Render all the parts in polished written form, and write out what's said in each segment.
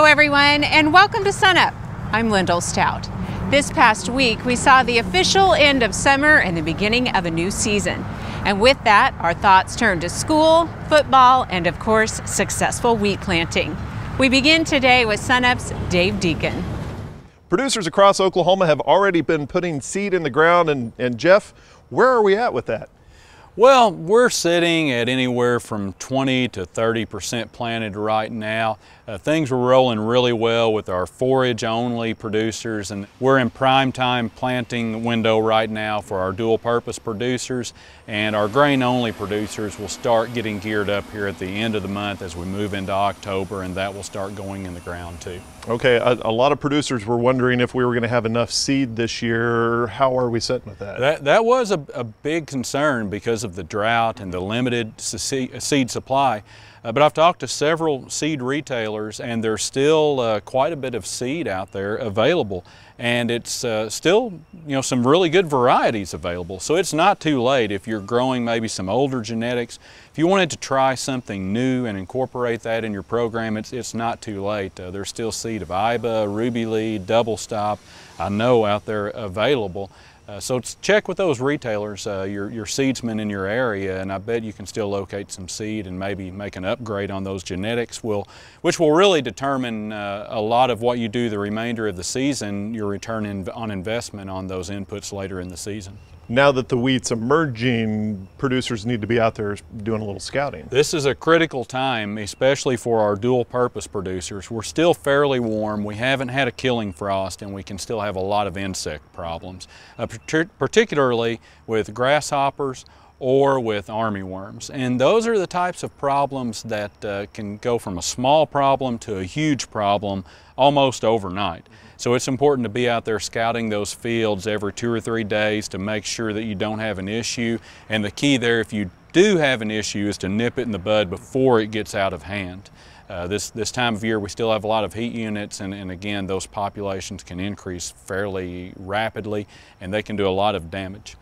everyone, and welcome to SUNUP. I'm Lyndall Stout. This past week, we saw the official end of summer and the beginning of a new season. And with that, our thoughts turned to school, football, and of course, successful wheat planting. We begin today with SUNUP's Dave Deacon. Producers across Oklahoma have already been putting seed in the ground, and Jeff, where are we at with that? Well, we're sitting at anywhere from 20 to 30% planted right now. Things are rolling really well with our forage-only producers, and we're in prime time planting window right now for our dual-purpose producers, and our grain-only producers will start getting geared up here at the end of the month as we move into October, and that will start going in the ground too. Okay, a lot of producers were wondering if we were going to have enough seed this year. How are we sitting with that? That was a big concern because of the drought and the limited seed supply. But I've talked to several seed retailers, and there's still quite a bit of seed out there available, and it's still, some really good varieties available. So it's not too late if you're growing maybe some older genetics. If you wanted to try something new and incorporate that in your program, it's not too late. There's still seed of Iba, Ruby Lead, Double Stop, I know out there available. So check with those retailers, your seedsmen in your area, and I bet you can still locate some seed and maybe make an upgrade on those genetics, which will really determine a lot of what you do the remainder of the season, your return on investment on those inputs later in the season. Now that the wheat's emerging, producers need to be out there doing a little scouting. This is a critical time, especially for our dual-purpose producers. We're still fairly warm, we haven't had a killing frost, and we can still have a lot of insect problems, particularly with grasshoppers or with armyworms. And those are the types of problems that can go from a small problem to a huge problem almost overnight. So it's important to be out there scouting those fields every 2 or 3 days to make sure that you don't have an issue. And the key there, if you do have an issue, is to nip it in the bud before it gets out of hand. This time of year, we still have a lot of heat units, and again, those populations can increase fairly rapidly, and they can do a lot of damage.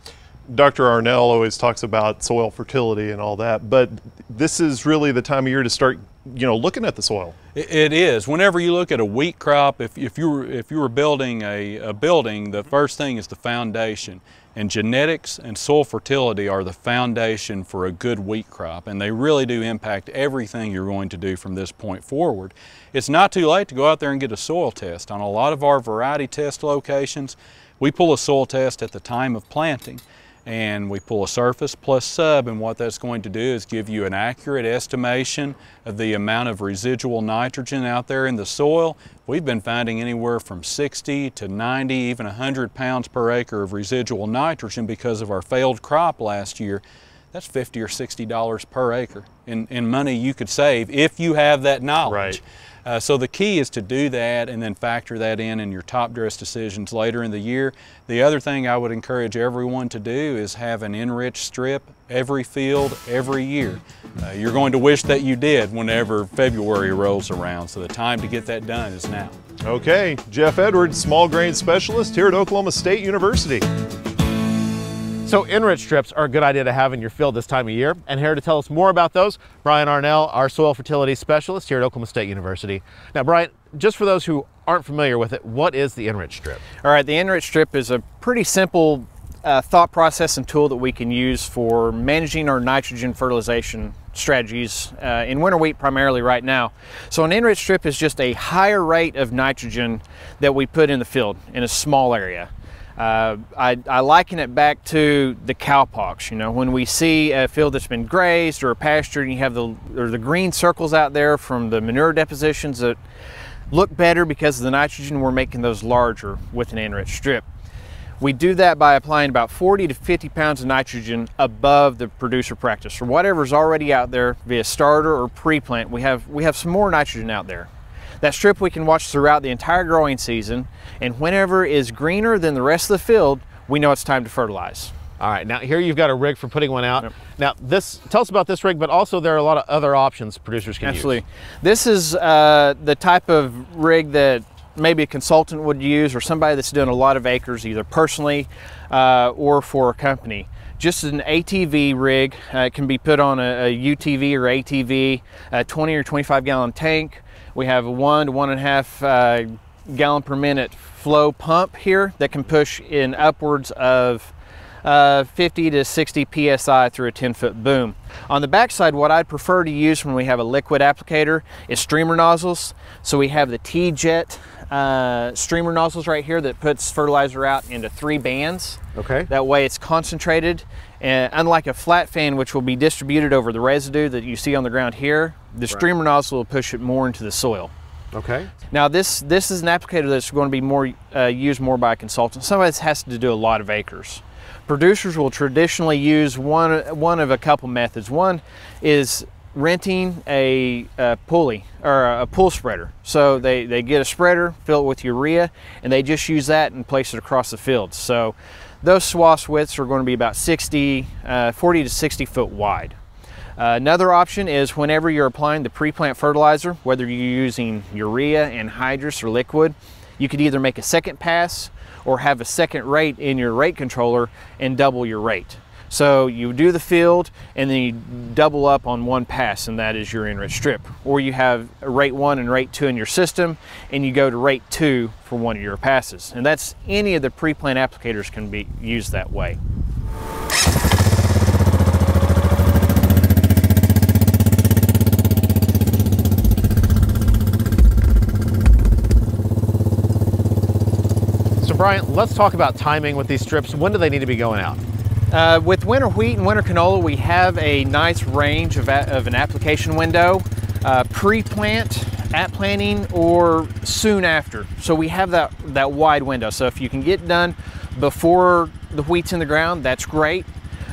Dr. Arnell always talks about soil fertility and all that, but this is really the time of year to start, looking at the soil. It is. Whenever you look at a wheat crop, if you were building a building, the first thing is the foundation. And genetics and soil fertility are the foundation for a good wheat crop, and they really do impact everything you're going to do from this point forward. It's not too late to go out there and get a soil test. On a lot of our variety test locations, we pull a soil test at the time of planting. And we pull a surface plus sub, and what that's going to do is give you an accurate estimation of the amount of residual nitrogen out there in the soil. We've been finding anywhere from 60 to 90, even 100 pounds per acre of residual nitrogen because of our failed crop last year. That's $50 or $60 per acre in money you could save if you have that knowledge. Right. So the key is to do that and then factor that in your top dress decisions later in the year. The other thing I would encourage everyone to do is have an enriched strip every field, every year. You're going to wish that you did whenever February rolls around, so the time to get that done is now. Okay, Jeff Edwards, small grain specialist here at Oklahoma State University. So enriched strips are a good idea to have in your field this time of year. And here to tell us more about those, Brian Arnell, our soil fertility specialist here at Oklahoma State University. Now, Brian, just for those who aren't familiar with it, what is the enriched strip? All right, the enriched strip is a pretty simple thought process and tool that we can use for managing our nitrogen fertilization strategies in winter wheat primarily right now. So an enriched strip is just a higher rate of nitrogen that we put in the field in a small area. I liken it back to the cowpox. When we see a field that's been grazed or a pasture, and you have the green circles out there from the manure depositions that look better because of the nitrogen, we're making those larger with an enriched strip. We do that by applying about 40 to 50 pounds of nitrogen above the producer practice, or whatever's already out there via starter or pre-plant. We have some more nitrogen out there. That strip we can watch throughout the entire growing season, and whenever is greener than the rest of the field, we know it's time to fertilize. All right, now here you've got a rig for putting one out. Yep. Now tell us about this rig, but also there are a lot of other options producers can use. Absolutely. This is the type of rig that maybe a consultant would use, or somebody that's doing a lot of acres, either personally or for a company. Just an ATV rig. It can be put on a UTV or ATV, a 20 or 25 gallon tank We have a 1 to 1.5 gallon per minute flow pump here that can push in upwards of 50 to 60 psi through a 10-foot boom. On the backside, what I'd prefer to use when we have a liquid applicator is streamer nozzles. So we have the T-Jet streamer nozzles right here that puts fertilizer out into 3 bands. Okay. That way it's concentrated, and unlike a flat fan, which will be distributed over the residue that you see on the ground here, the streamer nozzle will push it more into the soil. Okay. Now this is an applicator that's going to be more used more by consultants. Some of this has to do a lot of acres. Producers will traditionally use one of a couple methods. One is renting a pulley or a pull spreader. So they get a spreader, fill it with urea, and they just use that and place it across the field. So those swath widths are going to be about 40 to 60 foot wide. Another option is whenever you're applying the pre-plant fertilizer, whether you're using urea, anhydrous, or liquid, you could either make a second pass or have a second rate in your rate controller and double your rate. So you do the field and then you double up on one pass, and that is your enriched strip. Or you have rate 1 and rate 2 in your system and you go to rate 2 for one of your passes. And that's any of the pre-plant applicators can be used that way. Brian, let's talk about timing with these strips. When do they need to be going out? With winter wheat and winter canola, we have a nice range of an application window, pre-plant, at planting, or soon after. So we have that wide window. So if you can get done before the wheat's in the ground, that's great.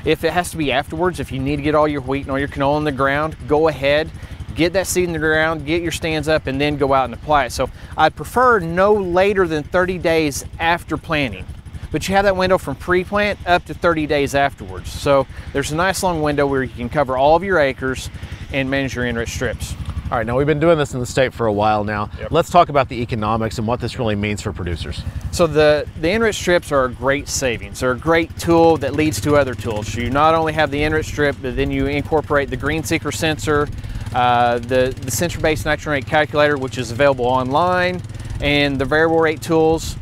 If it has to be afterwards, if you need to get all your wheat and all your canola in the ground, go ahead. Get that seed in the ground, get your stands up, and then go out and apply it. So I'd prefer no later than 30 days after planting. But you have that window from pre-plant up to 30 days afterwards. So there's a nice long window where you can cover all of your acres and manage your enriched strips. All right, now we've been doing this in the state for a while now. Yep. Let's talk about the economics and what this really means for producers. So the enriched strips are a great savings. They're a great tool that leads to other tools. You not only have the enriched strip, but then you incorporate the green seeker sensor, the sensor-based nitrogen rate calculator, which is available online, and the variable rate tools.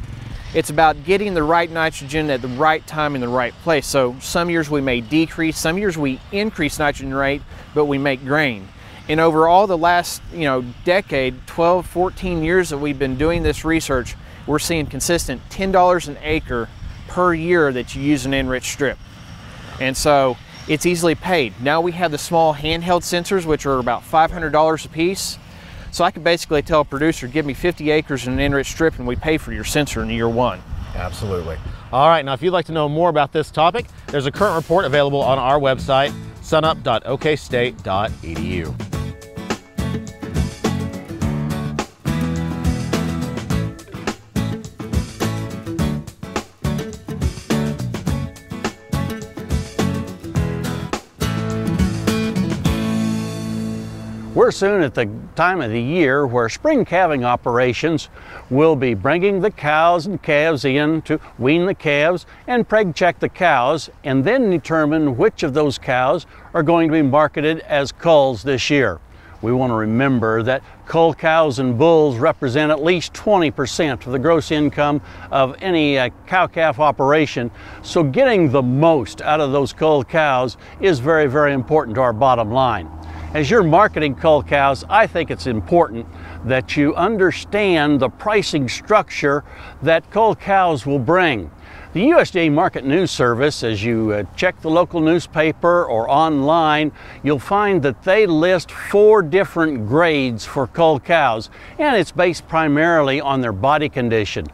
It's about getting the right nitrogen at the right time in the right place. So some years we may decrease, some years we increase nitrogen rate, but we make grain. And over all the last decade, 12, 14 years that we've been doing this research, we're seeing consistent $10 an acre per year that you use an enriched strip. And so it's easily paid. Now we have the small handheld sensors, which are about $500 a piece. So I could basically tell a producer, give me 50 acres in an enriched strip and we pay for your sensor in year 1. Absolutely. All right, now if you'd like to know more about this topic, there's a current report available on our website, sunup.okstate.edu. We're soon at the time of the year where spring calving operations will be bringing the cows and calves in to wean the calves and preg check the cows, and then determine which of those cows are going to be marketed as culls this year. We want to remember that cull cows and bulls represent at least 20% of the gross income of any cow-calf operation, so getting the most out of those cull cows is very, very important to our bottom line. As you're marketing cull cows, I think it's important that you understand the pricing structure that cull cows will bring. The USDA Market News Service, as you check the local newspaper or online, you'll find that they list 4 different grades for cull cows, and it's based primarily on their body condition.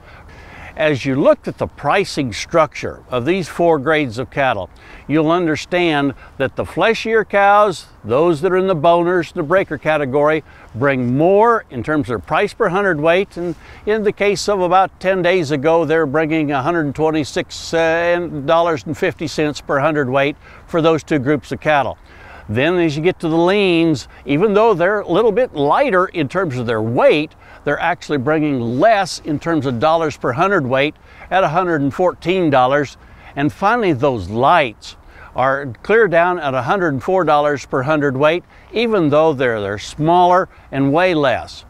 As you look at the pricing structure of these 4 grades of cattle, you'll understand that the fleshier cows, those that are in the boners, the breaker category, bring more in terms of their price per hundredweight. And in the case of about 10 days ago, they're bringing $126.50 per hundredweight for those 2 groups of cattle. Then as you get to the leans, even though they're a little bit lighter in terms of their weight, they're actually bringing less in terms of dollars per hundredweight at $114. And finally, those lights are clear down at $104 per hundredweight, even though they're smaller and weigh less.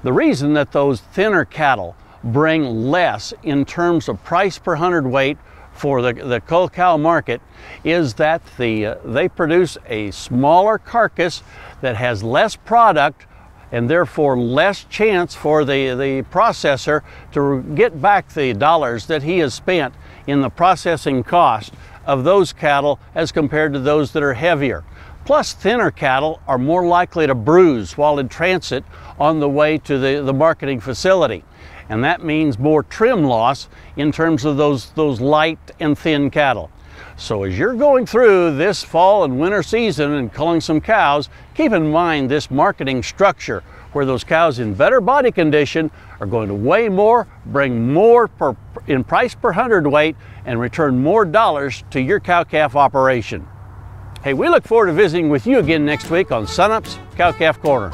The reason that those thinner cattle bring less in terms of price per hundredweight for the cull cow market is that they produce a smaller carcass that has less product and therefore less chance for the processor to get back the dollars that he has spent in the processing cost of those cattle as compared to those that are heavier. Plus, thinner cattle are more likely to bruise while in transit on the way to the marketing facility. And that means more trim loss in terms of those light and thin cattle. So as you're going through this fall and winter season and culling some cows, keep in mind this marketing structure where those cows in better body condition are going to weigh more, bring more in price per hundredweight, and return more dollars to your cow-calf operation. Hey, we look forward to visiting with you again next week on SUNUP's Cow-Calf Corner.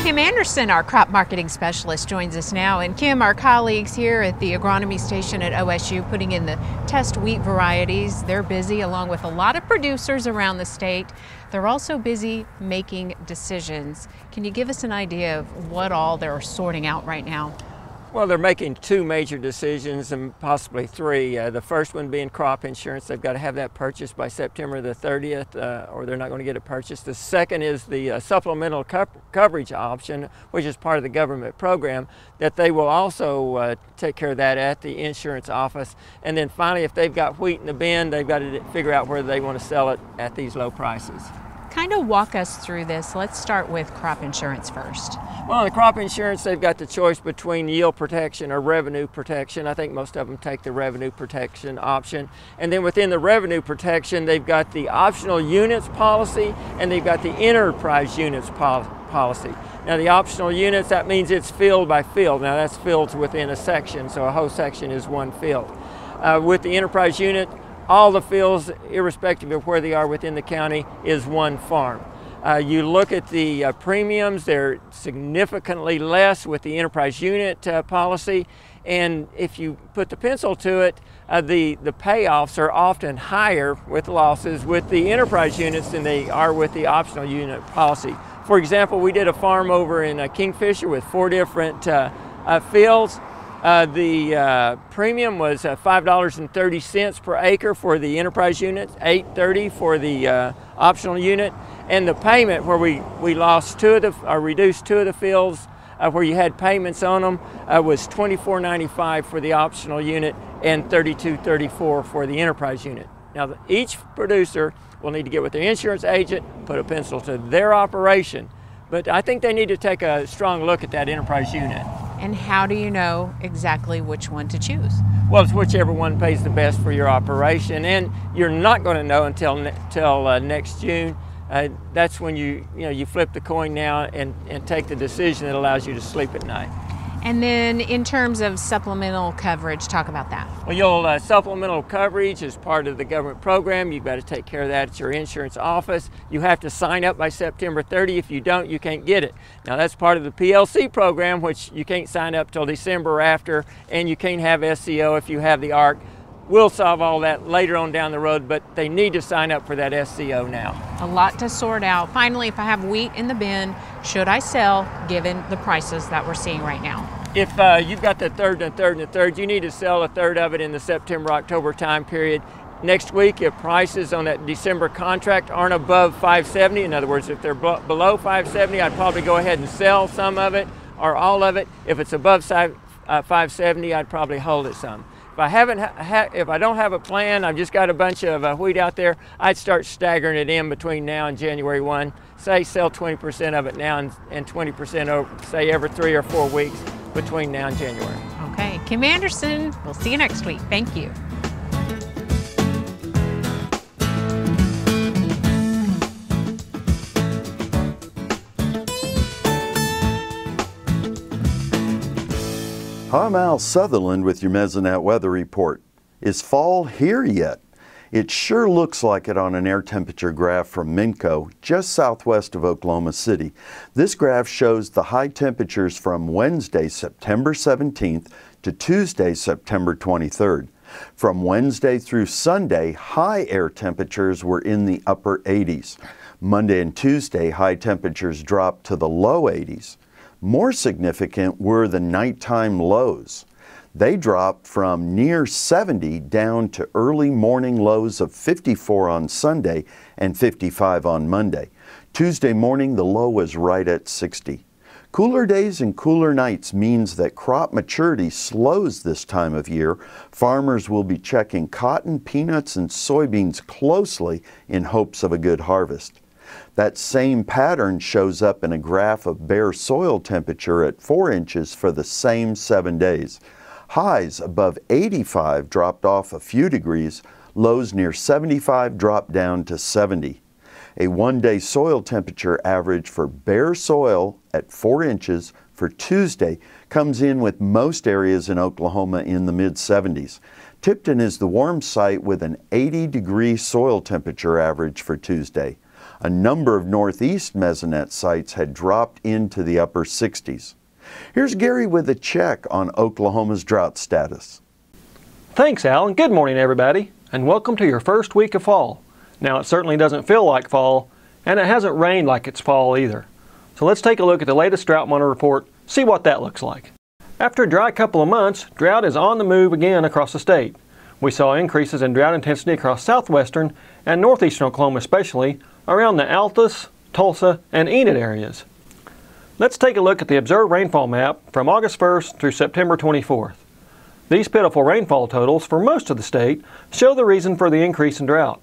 Kim Anderson, our crop marketing specialist, joins us now. And Kim, our colleagues here at the agronomy station at OSU putting in the test wheat varieties, they're busy along with a lot of producers around the state. They're also busy making decisions. Can you give us an idea of what all they're sorting out right now? Well, they're making two major decisions and possibly three. The first one being crop insurance. They've got to have that purchased by September the 30th or they're not going to get it purchased. The second is the supplemental coverage option, which is part of the government program, that they will also take care of that at the insurance office. And then finally, if they've got wheat in the bin, they've got to figure out whether they want to sell it at these low prices. Kind of walk us through this. Let's start with crop insurance first. Well, on the crop insurance, they've got the choice between yield protection or revenue protection. I think most of them take the revenue protection option. And then within the revenue protection, they've got the optional units policy and they've got the enterprise units policy. Now the optional units, that means it's field by field. Now that's fields within a section, so a whole section is one field. With the enterprise unit, all the fields, irrespective of where they are within the county, is one farm. You look at the premiums, they're significantly less with the enterprise unit policy, and if you put the pencil to it, the payoffs are often higher with losses with the enterprise units than they are with the optional unit policy. For example, we did a farm over in Kingfisher with 4 different fields. The premium was $5.30 per acre for the enterprise unit, $8.30 for the optional unit, and the payment where we lost reduced 2 of the fields where you had payments on them was $24.95 for the optional unit and $32.34 for the enterprise unit. Now each producer will need to get with their insurance agent, put a pencil to their operation, but I think they need to take a strong look at that enterprise unit. And how do you know exactly which one to choose? Well, it's whichever one pays the best for your operation, and you're not going to know until next June. That's when you flip the coin now and take the decision that allows you to sleep at night. And then in terms of supplemental coverage, talk about that. Well, supplemental coverage is part of the government program. You've got to take care of that at your insurance office. You have to sign up by September 30. If you don't, you can't get it. Now that's part of the PLC program, which you can't sign up till December or after, and you can't have SCO if you have the ARC. We'll solve all that later on down the road, but they need to sign up for that SCO now. A lot to sort out. Finally, if I have wheat in the bin, should I sell given the prices that we're seeing right now? If you've got the third and a third and a third, you need to sell a third of it in the September-October time period. Next week, if prices on that December contract aren't above 570, in other words, if they're below 570, I'd probably go ahead and sell some of it or all of it. If it's above 570, I'd probably hold it some. If I don't have a plan, I've just got a bunch of wheat out there, I'd start staggering it in between now and January 1. Say sell 20% of it now and 20% over, say every 3 or 4 weeks between now and January. Okay, Kim Anderson, we'll see you next week. Thank you. Hi, I'm Al Sutherland with your Mesonet weather report. Is fall here yet? It sure looks like it on an air temperature graph from Minco, just southwest of Oklahoma City. This graph shows the high temperatures from Wednesday, September 17th to Tuesday, September 23rd. From Wednesday through Sunday, high air temperatures were in the upper 80s. Monday and Tuesday, high temperatures dropped to the low 80s. More significant were the nighttime lows. They dropped from near 70 down to early morning lows of 54 on Sunday and 55 on Monday. Tuesday morning, the low was right at 60. Cooler days and cooler nights means that crop maturity slows this time of year. Farmers will be checking cotton, peanuts, and soybeans closely in hopes of a good harvest. That same pattern shows up in a graph of bare soil temperature at 4 inches for the same 7 days. Highs above 85 dropped off a few degrees, lows near 75 dropped down to 70. A one-day soil temperature average for bare soil at 4 inches for Tuesday comes in with most areas in Oklahoma in the mid-70s. Tipton is the warm site with an 80-degree soil temperature average for Tuesday. A number of northeast Mesonet sites had dropped into the upper 60s. Here's Gary with a check on Oklahoma's drought status. Thanks, Al, and good morning, everybody, and welcome to your first week of fall. Now, it certainly doesn't feel like fall, and it hasn't rained like it's fall either. So let's take a look at the latest drought monitor report, see what that looks like. After a dry couple of months, drought is on the move again across the state. We saw increases in drought intensity across southwestern and northeastern Oklahoma, especially around the Altus, Tulsa, and Enid areas. Let's take a look at the observed rainfall map from August 1st through September 24th. These pitiful rainfall totals for most of the state show the reason for the increase in drought.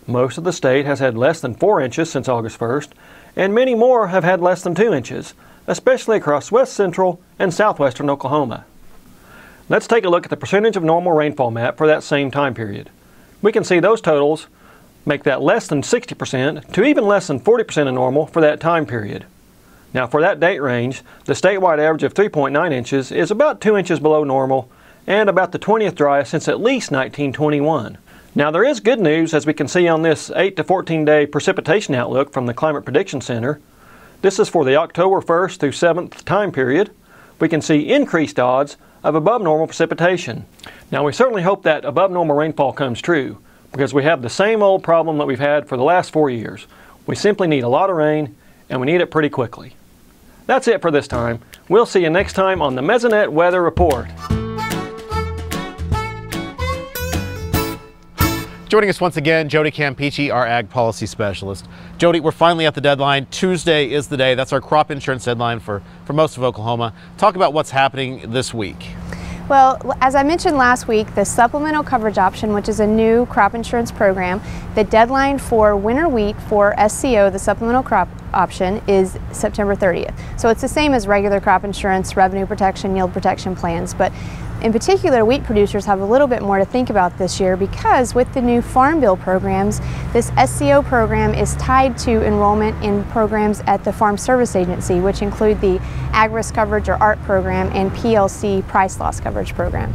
Most of the state has had less than 4 inches since August 1st, and many more have had less than 2 inches, especially across west central and southwestern Oklahoma. Let's take a look at the percentage of normal rainfall map for that same time period. We can see those totals make that less than 60% to even less than 40% of normal for that time period. Now for that date range, the statewide average of 3.9 inches is about 2 inches below normal and about the 20th driest since at least 1921. Now there is good news, as we can see on this 8 to 14 day precipitation outlook from the Climate Prediction Center. This is for the October 1st through 7th time period. We can see increased odds of above normal precipitation. Now we certainly hope that above normal rainfall comes true, because we have the same old problem that we've had for the last 4 years. We simply need a lot of rain, and we need it pretty quickly. That's it for this time. We'll see you next time on the Mesonet Weather Report. Joining us once again, Jody Campeacci, our Ag Policy Specialist. Jody, we're finally at the deadline. Tuesday is the day. That's our crop insurance deadline for most of Oklahoma. Talk about what's happening this week. Well, as I mentioned last week, the supplemental coverage option, which is a new crop insurance program, the deadline for winter wheat for SCO, the supplemental crop option, is September 30th. So it's the same as regular crop insurance, revenue protection, yield protection plans, but in particular, wheat producers have a little bit more to think about this year, because with the new Farm Bill programs, this SCO program is tied to enrollment in programs at the Farm Service Agency, which include the Ag Risk Coverage or ARC program and PLC Price Loss Coverage program.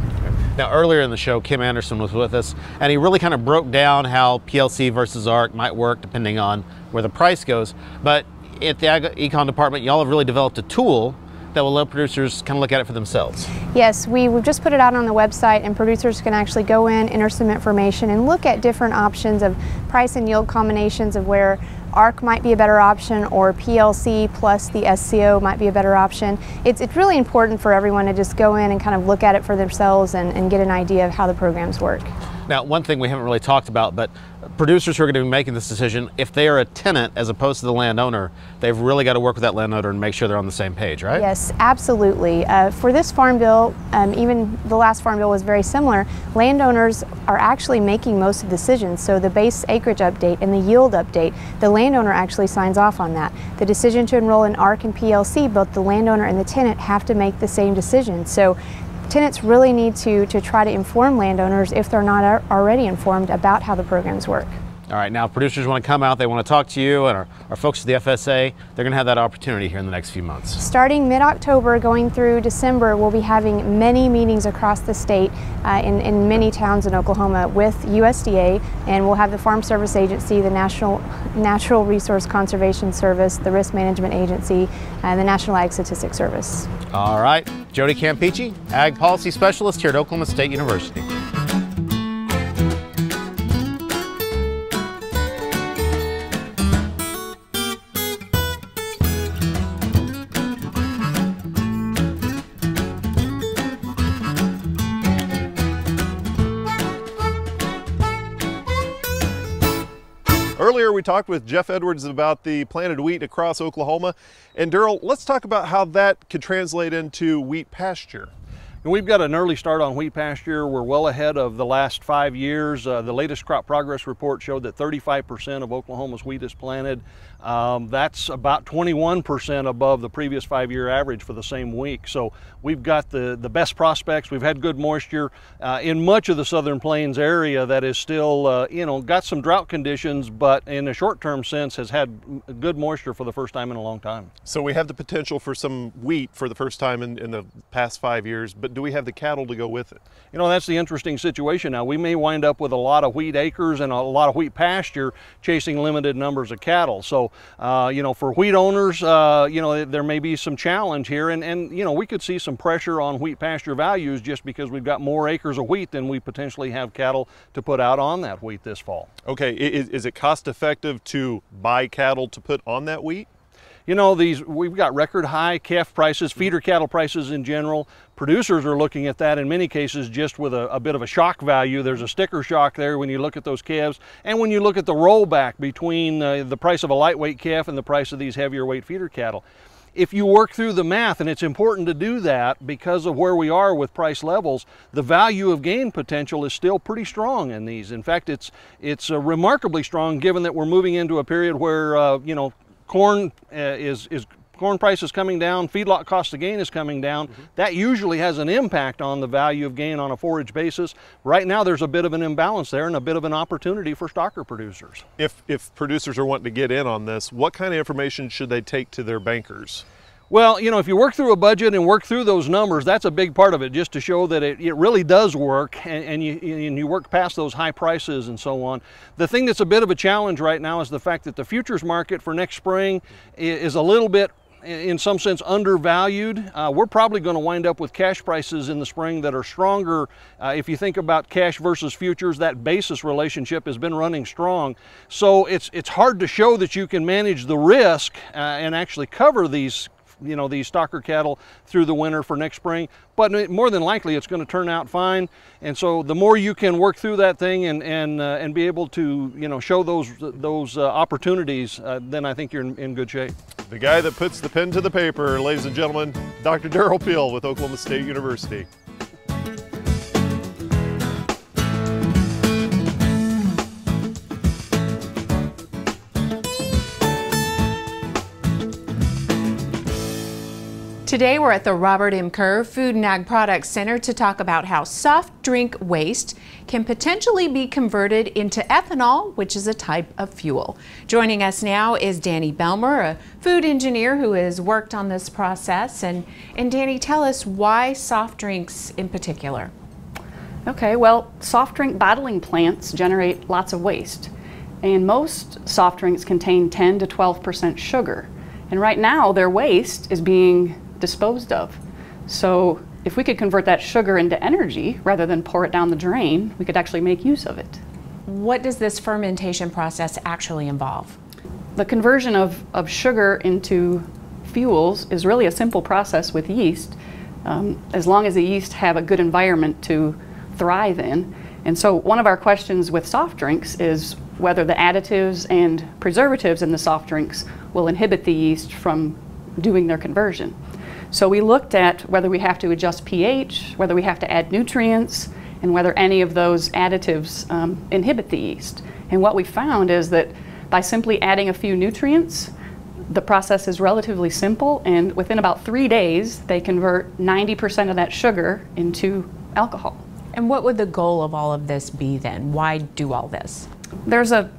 Now earlier in the show, Kim Anderson was with us, and he really kind of broke down how PLC versus ARC might work depending on where the price goes. But at the Ag Econ department, y'all have really developed a tool that will let producers kind of look at it for themselves. Yes, we've just put it out on the website, and producers can actually go in, enter some information, and look at different options of price and yield combinations of where ARC might be a better option or PLC plus the SCO might be a better option. It's really important for everyone to just go in and kind of look at it for themselves and get an idea of how the programs work. Now, one thing we haven't really talked about, but producers who are going to be making this decision, if they are a tenant as opposed to the landowner, they've really got to work with that landowner and make sure they're on the same page, right? Yes, absolutely. For this Farm Bill, even the last Farm Bill was very similar. Landowners are actually making most of the decisions. So the base acreage update and the yield update, the landowner actually signs off on that. The decision to enroll in ARC and PLC, both the landowner and the tenant have to make the same decision. So tenants really need to try to inform landowners, if they're not already informed, about how the programs work. All right, now if producers want to come out, they want to talk to you and our folks at the FSA, they're going to have that opportunity here in the next few months. Starting mid-October going through December, we'll be having many meetings across the state in many towns in Oklahoma with USDA, and we'll have the Farm Service Agency, the Natural Resource Conservation Service, the Risk Management Agency, and the National Ag Statistics Service. All right, Jody Campeacci, Ag Policy Specialist here at Oklahoma State University. Earlier we talked with Jeff Edwards about the planted wheat across Oklahoma. And Daryl, let's talk about how that could translate into wheat pasture. And we've got an early start on wheat pasture. We're well ahead of the last 5 years. The latest crop progress report showed that 35% of Oklahoma's wheat is planted. That's about 21% above the previous 5-year average for the same week. So we've got the best prospects. We've had good moisture in much of the Southern Plains area that is still, got some drought conditions, but in a short-term sense has had good moisture for the first time in a long time. So we have the potential for some wheat for the first time in the past 5 years, but do we have the cattle to go with it? You know, that's the interesting situation now. We may wind up with a lot of wheat acres and a lot of wheat pasture chasing limited numbers of cattle. So, for wheat owners, there may be some challenge here, and we could see some pressure on wheat pasture values just because we've got more acres of wheat than we potentially have cattle to put out on that wheat this fall. Okay, is it cost effective to buy cattle to put on that wheat? You know, we've got record high calf prices, feeder cattle prices in general. Producers are looking at that in many cases just with a bit of a shock value. There's a sticker shock there when you look at those calves, and when you look at the rollback between the price of a lightweight calf and the price of these heavier weight feeder cattle. If you work through the math, and it's important to do that because of where we are with price levels, the value of gain potential is still pretty strong in these. In fact, it's remarkably strong given that we're moving into a period where, corn corn price is coming down, feedlot cost of gain is coming down. That usually has an impact on the value of gain on a forage basis. Right now there's a bit of an imbalance there and a bit of an opportunity for stocker producers. If producers are wanting to get in on this, what kind of information should they take to their bankers? Well, if you work through a budget and work through those numbers, that's a big part of it, just to show that it really does work, and you work past those high prices and so on. The thing that's a bit of a challenge right now is the fact that the futures market for next spring is a little bit, in some sense, undervalued. We're probably going to wind up with cash prices in the spring that are stronger. If you think about cash versus futures, that basis relationship has been running strong. So it's hard to show that you can manage the risk and actually cover these these stocker cattle through the winter for next spring, but more than likely it's going to turn out fine. And so the more you can work through that thing and be able to show those opportunities, then I think you're in good shape. The guy that puts the pen to the paper, ladies and gentlemen, Dr. Daryl Peel with Oklahoma State University. Today we're at the Robert M. Kerr Food and Ag Products Center to talk about how soft drink waste can potentially be converted into ethanol, which is a type of fuel. Joining us now is Danny Belmer, a food engineer who has worked on this process. And Danny, tell us why soft drinks in particular. Okay, well, soft drink bottling plants generate lots of waste, and most soft drinks contain 10 to 12% sugar. And right now their waste is being disposed of. So if we could convert that sugar into energy rather than pour it down the drain, we could actually make use of it. What does this fermentation process actually involve? The conversion of sugar into fuels is really a simple process with yeast, as long as the yeast have a good environment to thrive in. And so one of our questions with soft drinks is whether the additives and preservatives in the soft drinks will inhibit the yeast from doing their conversion. So we looked at whether we have to adjust pH, whether we have to add nutrients, and whether any of those additives inhibit the yeast. And what we found is that by simply adding a few nutrients, the process is relatively simple, and within about 3 days they convert 90% of that sugar into alcohol. And what would the goal of all of this be then? Why do all this? There's an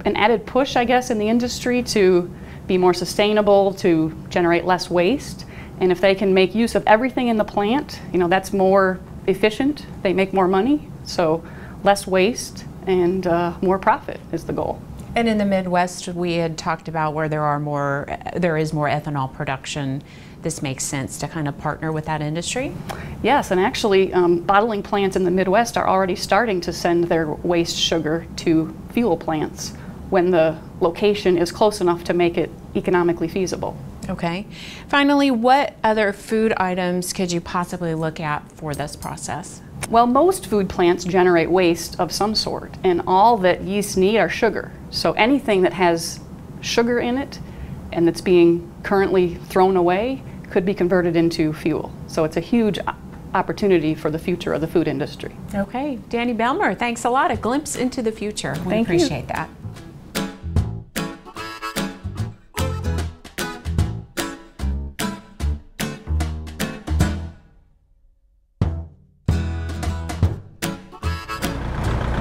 added push, I guess, in the industry to be more sustainable, to generate less waste. And if they can make use of everything in the plant, that's more efficient. They make more money, so less waste and more profit is the goal. And in the Midwest, we had talked about where there is more ethanol production. This makes sense to kind of partner with that industry? Yes, and actually bottling plants in the Midwest are already starting to send their waste sugar to fuel plants when the location is close enough to make it economically feasible. Okay. Finally, what other food items could you possibly look at for this process? Well, most food plants generate waste of some sort, and all that yeast need are sugar. So anything that has sugar in it and that's being currently thrown away could be converted into fuel. So it's a huge opportunity for the future of the food industry. Okay, Danny Belmer, thanks a lot. A glimpse into the future. We appreciate that.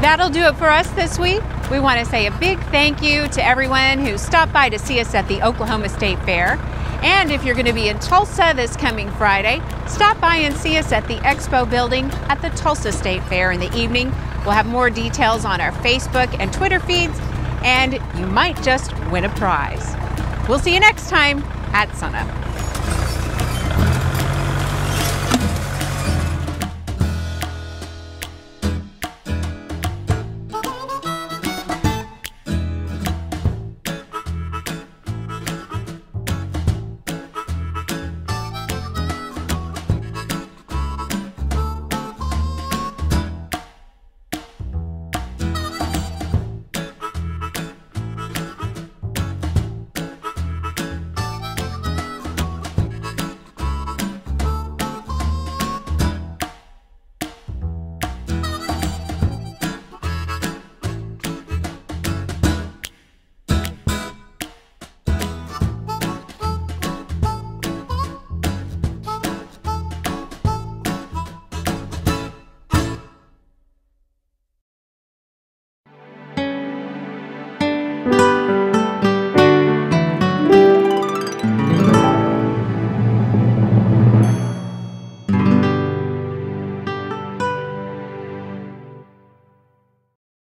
That'll do it for us this week. We want to say a big thank you to everyone who stopped by to see us at the Oklahoma State Fair. And if you're going to be in Tulsa this coming Friday, stop by and see us at the Expo building at the Tulsa State Fair in the evening. We'll have more details on our Facebook and Twitter feeds, and you might just win a prize. We'll see you next time at SUNUP.